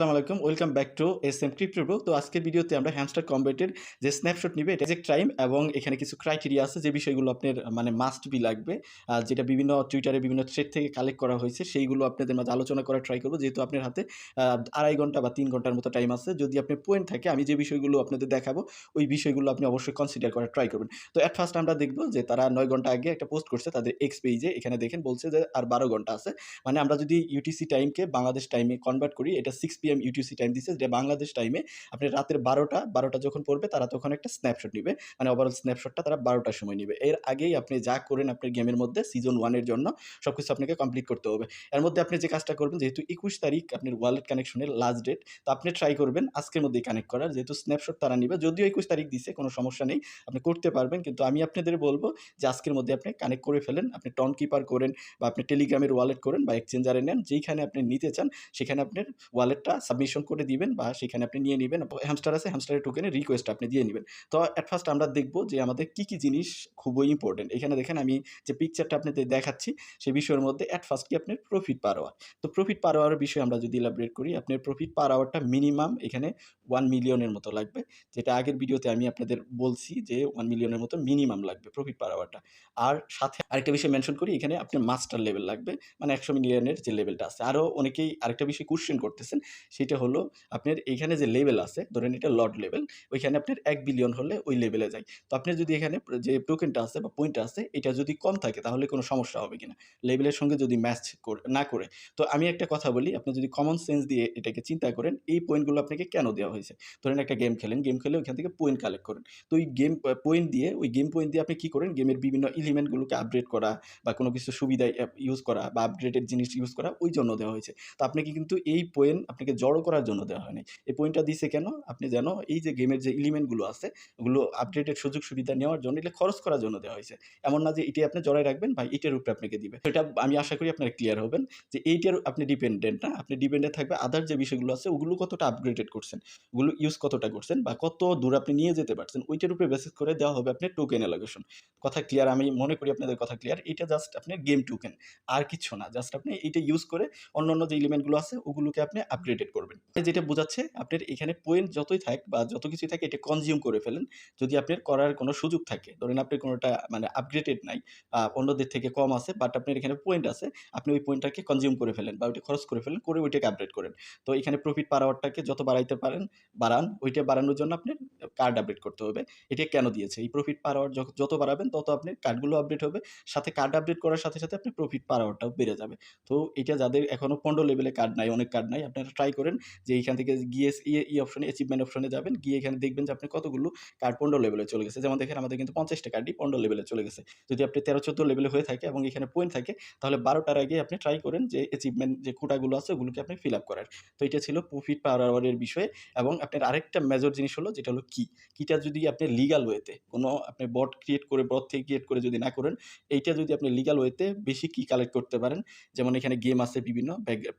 আসসালামু আলাইকুম, welcome back to SM crypto bro. তো আজকের ভিডিওতে আমরা হ্যামস্টার কম্বেটের যে স্ন্যাপশট নিবে এটা এক্সাক্ট টাইম এবং এখানে কিছু ক্রাইটেরিয়া আছে যে বিষয়গুলো আপনার মানে মাস্ট বি লাগবে। যেটা বিভিন্ন টুইটারে বিভিন্ন থ্রেড থেকে কালেক্ট করা হয়েছে সেইগুলো আপনাদের মাঝে আলোচনা করার ট্রাই করব। যেহেতু আপনার হাতে ২.৫ ঘন্টা বা ৩ ঘন্টার মতো টাইম আছে। যদি আপনার পয়েন্ট থাকে আমি যে বিষয়গুলো আপনাদের দেখাবো ওই বিষয়গুলো আপনি অবশ্যই কনসিডার করার ট্রাই করবেন। তো এট ফার্স্ট আমরা দেখব যে তারা ৯ ঘন্টা আগে একটা পোস্ট করছে তাদের এক্স পেজে। এখানে দেখেন বলছে যে আর ১২ ঘন্টা আছে। মানে আমরা যদি ইউটিসি টাইমকে বাংলাদেশ টাইমে কনভার্ট করি, এটা 6 PM ইউটিসি টাইম দিছে, যেটা বাংলাদেশ টাইমে আপনি রাতের ১২টা যখন পড়বে তারা তখন একটা স্ন্যাপশট নিবে। মানে ওভারঅল স্ন্যাপশটটা তারা ১২টার সময় নিবে। এর আগেই আপনি যা করেন আপনার গেমের মধ্যে সিজন 1 এর জন্য সবকিছু আপনাকে কমপ্লিট করতে হবে। এর মধ্যে আপনি যে কাজটা করবেন, যেহেতু ২১ তারিখ আপনার ওয়ালেট কানেকশনের লাস্ট ডেট, তো আপনি ট্রাই করবেন আজকের মধ্যেই কানেক্ট করার। যেহেতু স্ন্যাপশট তারা নিবে, যদিও ২১ তারিখ দিছে কোনো সমস্যা নেই, আপনি করতে পারবেন। কিন্তু আমি আপনাদের বলব যে আজকের মধ্যে আপনি কানেক্ট করে ফেলেন। আপনি টন কিপার করেন বা আপনি টেলিগ্রামের ওয়ালেট করেন বা এক্সচেঞ্জারে নেন, যেইখানে আপনি নিতে চান সেখানে আপনার ওয়ালেটটা সাবমিশন করে দিবেন বা সেখানে আপনি নিয়ে নিবেন। হ্যামস্টার আছে, হ্যামস্টারের টোকেনের রিকোয়েস্ট আপনি দিয়ে নিবেন। তো এট ফার্স্ট আমরা দেখব যে আমাদের কি জিনিস খুবই ইম্পর্টেন্ট। এখানে দেখেন আমি যে পিকচারটা আপনাদের দেখাচ্ছি সেই বিষয়ের মধ্যে এট ফার্স্ট কি আপনার প্রফিট পার আওয়ার। তো প্রফিট পার আওয়ারের বিষয়ে আমরা যদি ইলাবোরেট করি, আপনার প্রফিট পার আওয়ারটা মিনিমাম এখানে 1 মিলিয়নের মতো লাগবে। যেটা আগের ভিডিওতে আমি আপনাদের বলছি যে 1 মিলিয়নের মতো মিনিমাম লাগবে প্রফিট পার আওয়ারটা। আর সাথে আরেকটা বিষয় মেনশন করি, এখানে আপনার মাস্টার লেভেল লাগবে, মানে ১০০ মিলিয়নের যে লেভেলটা আছে। আরও অনেকেই আরেকটা বিষয় কোয়েশ্চেন করতেছেন, সেটা হলো আপনার এইখানে যে লেভেল আছে, ধরেন এটা লর্ড লেভেল, ওইখানে আপনার ১ বিলিয়ন হলে ওই লেভেলে যায়। তো আপনার যদি এখানে যে টোকেনটা আছে বা পয়েন্টটা আছে এটা যদি কম থাকে তাহলে কোনো সমস্যা হবে কিনা, লেভেলের সঙ্গে যদি ম্যাচ না করে। তো আমি একটা কথা বলি, আপনি যদি কমন সেন্স দিয়ে এটাকে চিন্তা করেন, এই পয়েন্টগুলো আপনাকে কেন দেওয়া হয়েছে। ধরেন একটা গেম খেলেন, গেম খেলে ওইখান থেকে পয়েন্ট কালেক্ট করেন। তো ওই গেম পয়েন্ট দিয়ে, ওই গেম পয়েন্ট দিয়ে আপনি কী করেন, গেমের বিভিন্ন এলিমেন্টগুলোকে আপগ্রেড করা বা কোনো কিছু সুবিধা ইউজ করা বা আপগ্রেডেড জিনিস ইউজ করা, ওই জন্য দেওয়া হয়েছে। তো আপনাকে কিন্তু এই পয়েন্ট আপনাকে জড়ো করার জন্য দেওয়া হয়নি। এই পয়েন্টটা দিছে কেন, আপনি যেন এই যে গেমের যে এলিমেন্টগুলো আছে ওগুলো আপডেটেড সুযোগ সুবিধা নেওয়ার জন্য, এটা খরচ করার জন্য দেওয়া হয়েছে। এমন না যে এটাই আপনি জড়ায় রাখবেন বা এটার উপরে আপনাকে দিবে। এটা আমি আশা করি আপনারা ক্লিয়ার হবেন যে এইটার আপনি ডিপেন্ডেন্ট না, আপনি ডিপেন্ডেন্ট থাকবে আদার যে বিষয়গুলো আছে ওগুলো কতটা আপগ্রেডেড করছেন, ওগুলো ইউজ কতটা করছেন বা কত দূর আপনি নিয়ে যেতে পারছেন, ওইটার উপরে বেসিস করে দেওয়া হবে আপনার টোকেন অ্যালোকেশন। কথা ক্লিয়ার? আমি মনে করি আপনাদের কথা ক্লিয়ার। এটা জাস্ট আপনার গেম টোকেন, আর কিছু না। জাস্ট আপনি এইটা ইউজ করে অন্যান্য যে এলিমেন্টগুলো আছে ওগুলোকে আপনি আপগ্রেডেড করবেন। যেটা বোঝাচ্ছে আপনার এখানে পয়েন্ট যতই থাক বা যত কিছুই থাকে এটা কনজিউম করে ফেলেন। যদি আপনার করার কোনো সুযোগ থাকে, ধরেন আপনার কোনোটা মানে আপগ্রেডেড নাই, অন্যদের থেকে কম আছে, বাট আপনার এখানে পয়েন্ট আছে, আপনি ওই পয়েন্টটাকে কনজিউম করে ফেলেন বা ওইটা খরচ করে ফেলেন, করে ওইটাকে আপডেট করেন। তো এখানে প্রফিট পার আওয়ারটাকে যত বাড়াইতে পারেন বাড়ান। ওইটা বাড়ানোর জন্য আপনার কার্ড আপডেট করতে হবে। এটা কেন দিয়েছে, এই প্রফিট পার আওয়ার যত বাড়াবেন তত আপনার কার্ডগুলো আপডেট হবে। সাথে কার্ড আপডেট করার সাথে সাথে আপনার প্রফিট পার আওয়ারটাও বেড়ে যাবে। তো এটা যাদের এখনো ১৫ লেভেলে কার্ড নাই, অনেক কার্ড নাই, আপনারা ট্রাই করেন যে এইখান থেকে গিয়ে অপশনে, অ্যাচিভমেন্ট অপশনে যাবেন, গিয়ে এখানে দেখবেন যে আপনার কতগুলো কার্ড ১৫ লেভেলে চলে গেছে। যেমন দেখেন আমাদের কিন্তু ৫০টা কার্ডই ১৫ লেভেলে চলে গেছে। যদি আপনি ১৩-১৪ লেভেলে হয়ে থাকে এবং এখানে পয়েন্ট থাকে, তাহলে ১২টার আগে আপনি ট্রাই করেন যে অ্যাচিভমেন্ট যে কোটাগুলো আছে ওগুলোকে আপনি ফিল আপ করার। তো এটা ছিল প্রফিট পার আওয়ারের বিষয়ে। এবং আপনার আরেকটা মেজর জিনিস হলো, যেটা হলো কিটা যদি আপনি লিগাল ওয়েতে কোনো আপনি বট থেকে ক্রিয়েট করে যদি না করেন, এইটা যদি আপনি লিগাল ওয়েতে বেশি কি কালেক্ট করতে পারেন, যেমন এখানে গেম আছে, বিভিন্ন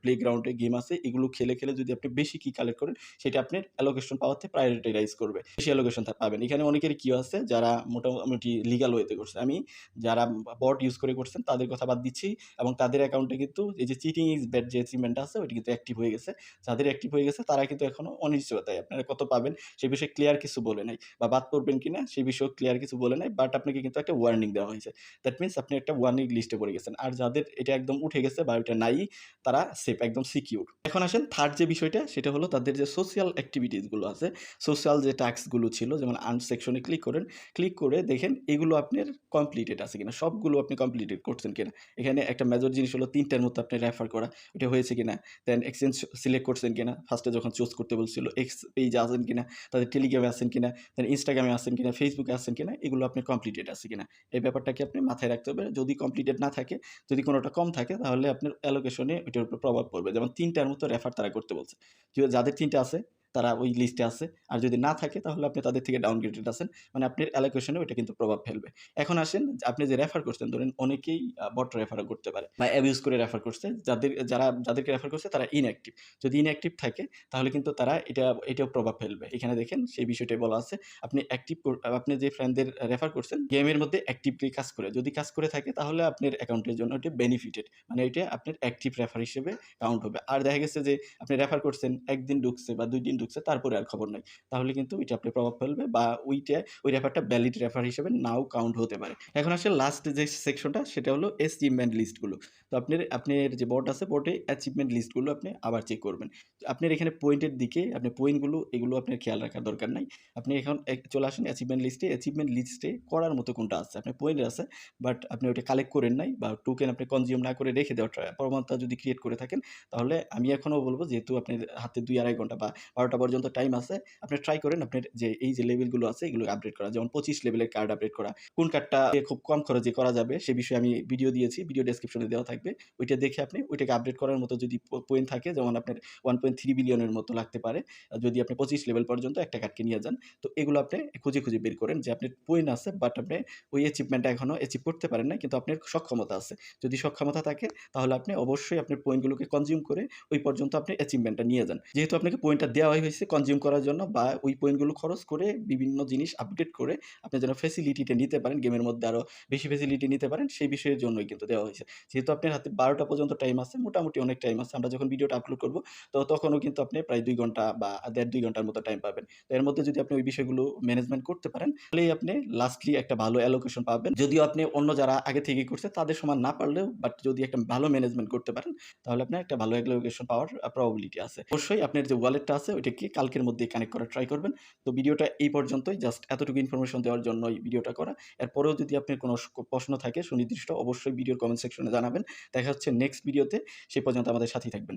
প্লেগ্রাউন্ডে গেম আছে, এগুলো খেলে যদি আপনি বেশি কি কালেক্ট করেন, সেটা আপনার অ্যালোকেশন পাওয়াতে প্রায়োরিটাইজ করবে, বেশি অ্যালোকেশন পাবেন। এখানে অনেকের কি আছে যারা মোটামুটি লিগাল ওয়েতে করছে, আমি যারা বট ইউজ করে করছেন তাদের কথা বাদ দিচ্ছি, এবং তাদের অ্যাকাউন্টে কিন্তু এই যে চিটিং ইজ ব্যাড যে অ্যাচিভমেন্ট আছে ওইটা কিন্তু অ্যাক্টিভ হয়ে গেছে। যাদের অ্যাক্টিভ হয়ে গেছে তারা কিন্তু এখনো অনিশ্চয়তায়, আপনারা কত পাবেন সে বিষয়ে ক্লিয়ার কিছু বলে নাই, বা বাদ পড়বেন কিনা সেই বিষয়ে ক্লিয়ার কিছু বলে নাই, বাট আপনাকে কিন্তু একটা ওয়ার্নিং দেওয়া হয়েছে। দ্যাট মিনস আপনি একটা ওয়ার্নিং লিস্টে পড়ে গেছেন। আর যাদের এটা একদম উঠে গেছে বা ওইটা নাই, তারা সেফ, একদম সিকিউর। এখন আসেন থার্ড যে বিষয়টা, সেটা হলো তাদের যে সোশ্যাল অ্যাক্টিভিটিসগুলো আছে, সোশ্যাল যে টাস্কগুলো ছিল, যেমন আর্ন সেকশনে ক্লিক করেন, ক্লিক করে দেখেন এগুলো আপনার কমপ্লিটেড আছে কিনা, সবগুলো আপনি কমপ্লিটেড করছেন কিনা। এখানে একটা মেজর জিনিস হলো ৩টার মতো আপনি রেফার করা, ওটা হয়েছে কিনা। দেন এক্সচেঞ্জ সিলেক্ট করছেন কিনা, ফার্স্টে যখন চুজ করতে বলছিল, এক্স পেজে আছেন কিনা, তাদের টেলিগ্রামে আছেন কিনা, দেন ইনস্টাগ্রামে আছেন কিনা, ফেসবুকে আছেন কিনা, এগুলো আপনি কমপ্লিটেড আছে কিনা, এই ব্যাপারটাকে আপনি মাথায় রাখতে হবে। যদি কমপ্লিটেড না থাকে, যদি কোনোটা কম থাকে, তাহলে আপনার অ্যালোকেশনে ওইটার উপর প্রভাব পড়বে। যেমন ৩টার মতো রেফার তারা করতে বলছে। যাদের ৩টা আছে তারা ওই লিস্টে আছে। আর যদি না থাকে তাহলে আপনি তাদের থেকে ডাউনগ্রেডেড আছেন। মানে আপনার অ্যালোকেশন এও এটা কিন্তু প্রভাব ফেলবে। এখন আসেন আপনি যে রেফার করছেন ধরেন অনেকেই বট রেফারও করতে পারে বা অ্যাবিউজ করে রেফার করছে। যাদেরকে রেফার করছে তারা ইনঅ্যাক্টিভ। যদি ইনঅ্যাক্টিভ থাকে তাহলে কিন্তু তারা এটাও প্রভাব ফেলবে। এখানে দেখেন সেই বিষয়টাই বলা আছে। আপনি আপনি যে ফ্রেন্ডদের রেফার করছেন গেমের মধ্যে অ্যাক্টিভলি কাজ করে। যদি কাজ করে থাকে তাহলে আপনার অ্যাকাউন্টের জন্য ওটা বেনিফিটেড। মানে এটা আপনার অ্যাক্টিভ রেফার হিসেবে কাউন্ট হবে। আর দেখা গেছে যে আপনি রেফার করছেন ১ দিন ঢুকছে বা ২ দিন ঢুকছে তারপরে আর খবর নাই। তাহলে কিন্তু ওইটা আপনার প্রভাব ফেলবে বা ওই রেফারটা ভ্যালিড রেফার হিসেবে নাও কাউন্ট হতে পারে। এখন আসে লাস্ট যে সেকশনটা সেটা হলো অ্যাচিভমেন্ট লিস্টগুলো। তো আপনার যে বট আছে বটে অ্যাচিভমেন্ট লিস্টগুলো আপনি আবার চেক করবেন। আপনার এখানে পয়েন্টের দিকে আপনি পয়েন্টগুলো এগুলো আপনার খেয়াল রাখার দরকার নাই। আপনি এখন চলে আসেন অ্যাচিভমেন্ট লিস্টে। অ্যাচিভমেন্ট লিস্টে করার মতো কোনটা আছে? আপনার পয়েন্ট আছে বাট আপনি ওটা কালেক্ট করেন নাই বা টোকেন আপনি কনজিউম না করে রেখে দেওয়ার প্রবণতা যদি ক্রিয়েট করে থাকেন তাহলে আমি এখনো বলব যেহেতু আপনার হাতে ২-২.৫ ঘন্টা বা ১২টা পর্যন্ত টাইম আছে, আপনি ট্রাই করেন আপনার এই যে লেভেলগুলো আছে এগুলো আপডেট করা। যেমন ২৫ লেভেলের কার্ড আপডেট করা। কোন কার্ডটা খুব কম খরচে করা যাবে সে বিষয়ে আমি ভিডিও দিয়েছি। ভিডিও ডেসক্রিপশনে দেওয়া থাকবে। ওইটা দেখে আপনি ওইটাকে আপডেট করার মতো যদি পয়েন্ট থাকে যেমন আপনার 1.3 বিলিয়নের মতো লাগতে পারে। যদি আপনি ২৫ লেভেল পর্যন্ত একটা কার্ডকে নিয়ে যান। তো এগুলো আপনি খুঁজে বের করেন যে আপনার পয়েন্ট আছে বাট আপনি ওই অ্যাচিভমেন্টটা এখনো অ্যাচিভ করতে পারেন নাই কিন্তু আপনার সক্ষমতা আছে। যদি সক্ষমতা থাকে তাহলে আপনি অবশ্যই আপনার পয়েন্টগুলোকে কনজিউম করে ওই পর্যন্ত আপনি অ্যাচিভমেন্টটা নিয়ে যান। যেহেতু আপনাকে পয়েন্টটা দেওয়াই হয়েছে কনজিউম করার জন্য বা ওই পয়েন্টগুলো খরচ করে বিভিন্ন জিনিস আপগ্রেড করে আপনি যেন ফেসিলিটিটা নিতে পারেন, গেমের মধ্যে আরো বেশি ফেসিলিটি নিতে পারেন সেই বিষয়ের জন্যই কিন্তু দেওয়া হয়েছে। যেহেতু আপনার হাতে ১২টা পর্যন্ত টাইম আছে, মোটামুটি অনেক টাইম আছে। আমরা যখন ভিডিওটা আপলোড করব তো তখনও কিন্তু আপনি প্রায় ২ ঘন্টা বা ১.৫-২ ঘন্টার মতো টাইম পাবেন। তো এর মধ্যে যদি আপনি ওই বিষয়গুলো ম্যানেজমেন্ট করতে পারেন তাহলেই আপনি লাস্টলি একটা ভালো অ্যালোকেশন পাবেন। যদিও আপনি অন্য যারা আগে থেকেই করছে তাদের সমান না পারলেও বাট যদি একটা ভালো ম্যানেজমেন্ট করতে পারেন তাহলে আপনার একটা ভালো অ্যালোকেশন পাওয়ার প্রবাবিলিটি আছে। অবশ্যই আপনার যে ওয়ালেটটা আছে ওইটাকে কালকের মধ্যেই কানেক্ট করার ট্রাই করবেন। তো ভিডিওটা এই পর্যন্তই, জাস্ট এতটুকু ইনফরমেশন দেওয়ার জন্যই ভিডিওটা করা। এরপরেও যদি আপনার কোনো প্রশ্ন থাকে সুনির্দিষ্ট অবশ্যই ভিডিওর কমেন্ট সেকশনে জানাবেন। দেখা হচ্ছে নেক্সট ভিডিওতে। সে পর্যন্ত আমাদের সাথেই থাকবেন।